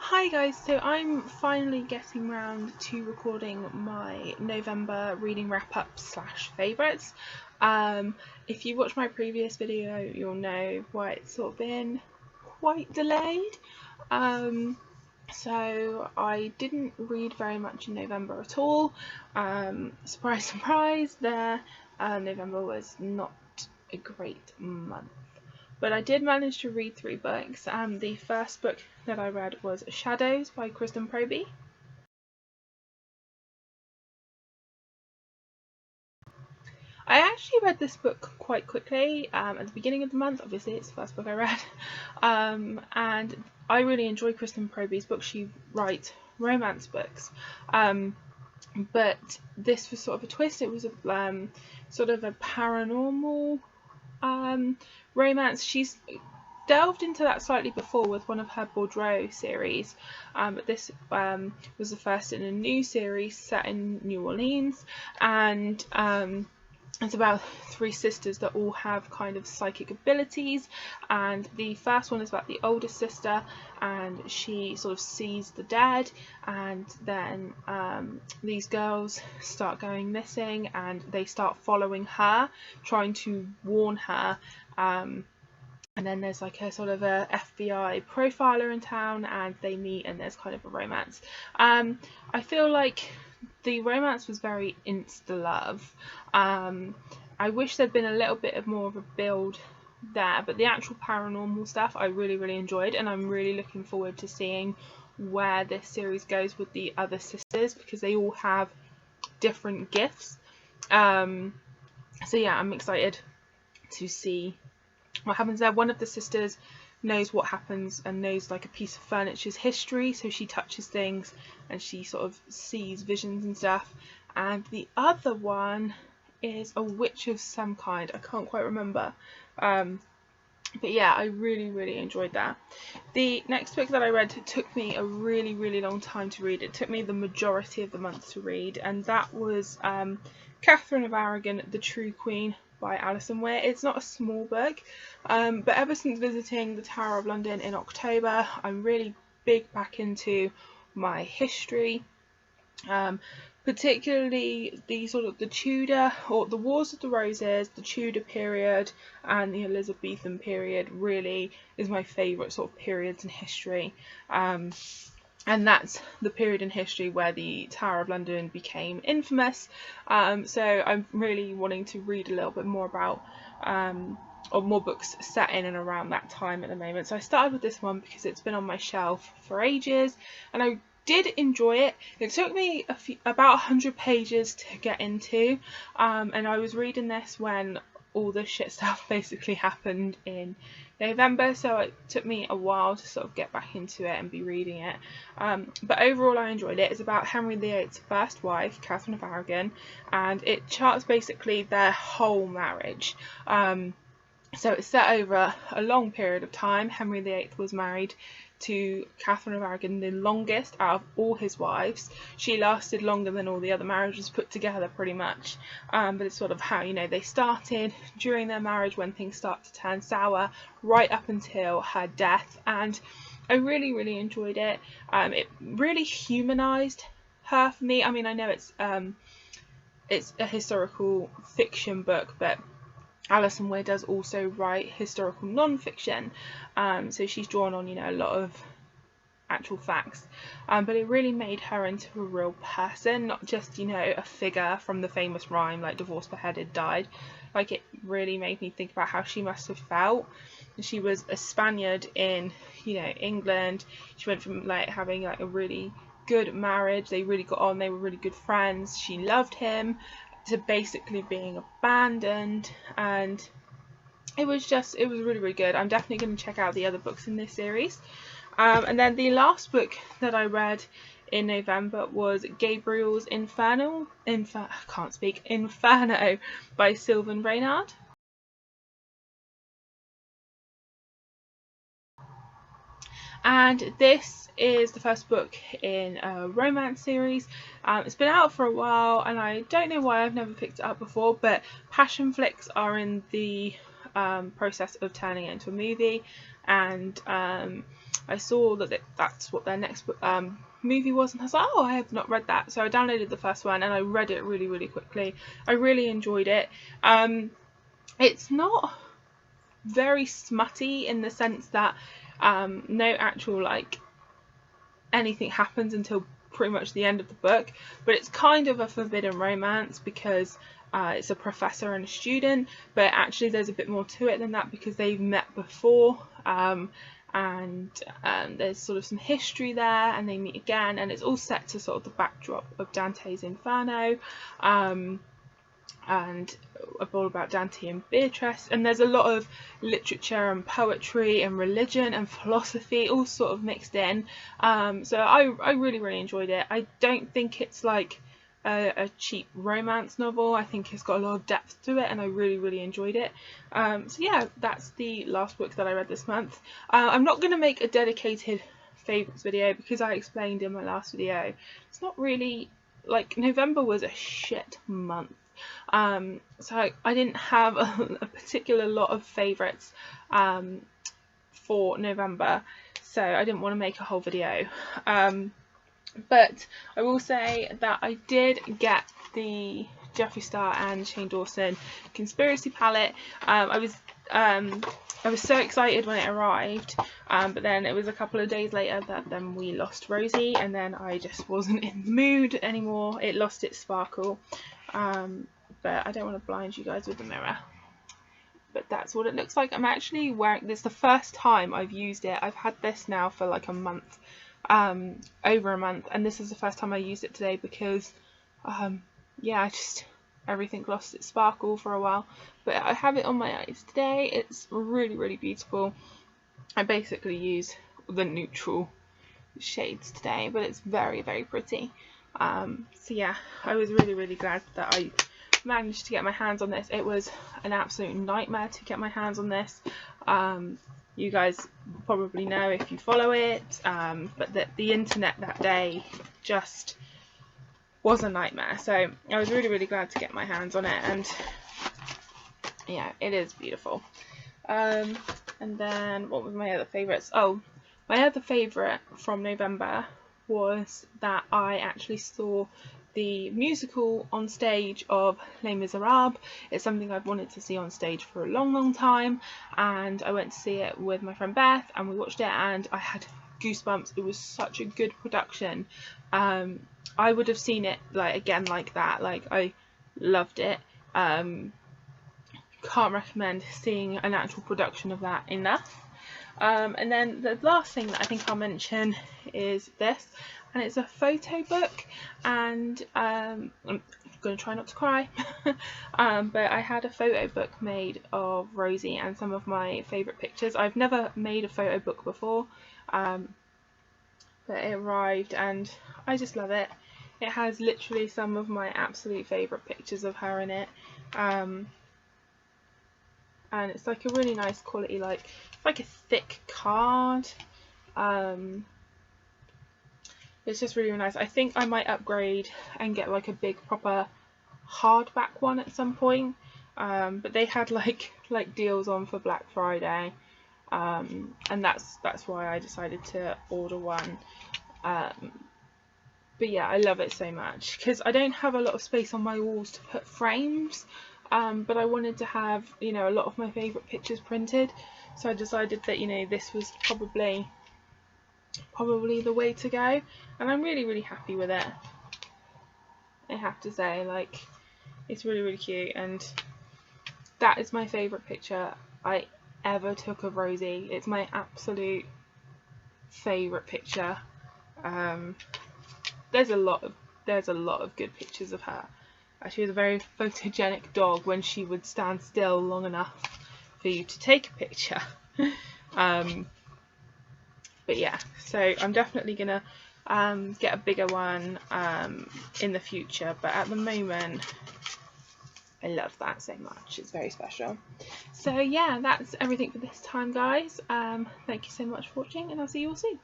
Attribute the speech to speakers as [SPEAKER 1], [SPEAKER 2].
[SPEAKER 1] Hi guys, so I'm finally getting round to recording my November reading wrap-up / favourites. If you watched my previous video, you'll know why it's sort of been quite delayed. So I didn't read very much in November at all. Surprise, surprise, November was not a great month. But I did manage to read 3 books, and the first book that I read was Shadows by Kristen Proby. I actually read this book quite quickly at the beginning of the month. Obviously, it's the first book I read. And I really enjoy Kristen Proby's books. She writes romance books. But this was sort of a twist. It was a sort of a paranormal romance. She's delved into that slightly before with one of her Bordeaux series, but this was the first in a new series set in New Orleans, and it's about 3 sisters that all have kind of psychic abilities, and the first one is about the oldest sister, and she sort of sees the dead, and then these girls start going missing, and they start following her, trying to warn her. And then there's like a sort of a FBI profiler in town, and they meet, and there's kind of a romance. I feel like the romance was very insta-love. I wish there'd been a little bit of more of a build there, but the actual paranormal stuff I really enjoyed, and I'm really looking forward to seeing where this series goes with the other sisters, because they all have different gifts. So yeah, I'm excited to see what happens there. One of the sisters knows what happens and knows like a piece of furniture's history, so she touches things and she sort of sees visions and stuff, and the other one is a witch of some kind. I can't quite remember, but yeah, I really enjoyed that. The next book that I read took me a really long time to read. It took me the majority of the month to read, and that was Catherine of Aragon, The True Queen by Alison Weir. It's not a small book, but ever since visiting the Tower of London in October, I'm really big back into my history, particularly the sort of the Tudor, or the Wars of the Roses, the Tudor period and the Elizabethan period really is my favourite sort of periods in history. And that's the period in history where the Tower of London became infamous. So I'm really wanting to read a little bit more about, or more books set in and around that time at the moment. So I started with this one because it's been on my shelf for ages, and I did enjoy it. It took me about 100 pages to get into, and I was reading this when all the shit stuff basically happened in November, so it took me a while to sort of get back into it and be reading it. But overall I enjoyed it. It's about Henry VIII's first wife, Catherine of Aragon, and it charts basically their whole marriage. So it's set over a long period of time. Henry VIII was married to Catherine of Aragon the longest out of all his wives. She lasted longer than all the other marriages put together, pretty much. But it's sort of how, you know, they started during their marriage, when things start to turn sour, right up until her death. And I really enjoyed it. It really humanized her for me. I mean, I know it's a historical fiction book, but Alison Weir does also write historical non-fiction, so she's drawn on, you know, a lot of actual facts, but it really made her into a real person, not just, you know, a figure from the famous rhyme like divorced, beheaded, died. Like, it really made me think about how she must have felt. She was a Spaniard in, you know, England. She went from like having like a really good marriage, they really got on, they were really good friends, she loved him, to basically being abandoned, and it was really good. I'm definitely going to check out the other books in this series. And then the last book that I read in November was Gabriel's Inferno by Sylvain Reynard. And this is the first book in a romance series. It's been out for a while, and I don't know why I've never picked it up before, but Passion Flicks are in the process of turning it into a movie, and I saw that that's what their next movie was, and I was like, oh, I have not read that. So I downloaded the first one and I read it really, really quickly. I really enjoyed it. It's not very smutty in the sense that no actual like anything happens until pretty much the end of the book, but it's kind of a forbidden romance because it's a professor and a student, but actually there's a bit more to it than that because they've met before, and there's sort of some history there, and they meet again, and it's all set to sort of the backdrop of Dante's Inferno, and all about Dante and Beatrice, and there's a lot of literature and poetry and religion and philosophy all sort of mixed in, so I really, really enjoyed it. I don't think it's like a cheap romance novel. I think it's got a lot of depth to it, and I really, really enjoyed it. So yeah, that's the last book that I read this month. I'm not going to make a dedicated favourites video because I explained in my last video, it's not really, like, November was a shit month. So I didn't have a particular lot of favourites for November, so I didn't want to make a whole video. But I will say that I did get the Jeffree Star and Shane Dawson conspiracy palette. I was so excited when it arrived, but then it was a couple of days later that then we lost Rosie, and then I just wasn't in the mood anymore. It lost its sparkle, but I don't want to blind you guys with the mirror. But that's what it looks like. I'm actually wearing this, the first time I've used it. I've had this now for like a month, over a month, and this is the first time I used it today because yeah, everything lost its sparkle for a while, but I have it on my eyes today. It's really, really beautiful. I basically use the neutral shades today, but it's very, very pretty. So yeah, I was really, really glad that I managed to get my hands on this. It was an absolute nightmare to get my hands on this. You guys probably know if you follow it, but the internet that day just was a nightmare. So I was really, really glad to get my hands on it, and yeah, it is beautiful. And then what were my other favourites? Oh, my other favourite from November was that I actually saw the musical on stage of Les Miserables. It's something I've wanted to see on stage for a long, long time, and I went to see it with my friend Beth, and we watched it, and I had goosebumps. It was such a good production. I would have seen it like again like that. Like, I loved it. Can't recommend seeing an actual production of that enough. And then the last thing that I think I'll mention is this, and it's a photo book, and I'm going to try not to cry, but I had a photo book made of Rosie and some of my favourite pictures. I've never made a photo book before, but it arrived and I just love it. It has literally some of my absolute favourite pictures of her in it, and it's like a really nice quality, like a thick card. It's just really, really nice. I think I might upgrade and get like a big proper hardback one at some point, but they had like deals on for Black Friday, and that's why I decided to order one. But yeah, I love it so much because I don't have a lot of space on my walls to put frames, but I wanted to have, you know, a lot of my favourite pictures printed, so I decided that, you know, this was probably the way to go, and I'm really, really happy with it. I have to say, like, it's really, really cute, and that is my favourite picture I ever took of Rosie. It's my absolute favourite picture. There's a lot of good pictures of her. She was a very photogenic dog when she would stand still long enough for you to take a picture. But yeah, so I'm definitely gonna get a bigger one in the future, but at the moment I love that so much. It's very special. So yeah, that's everything for this time, guys. Thank you so much for watching, and I'll see you all soon.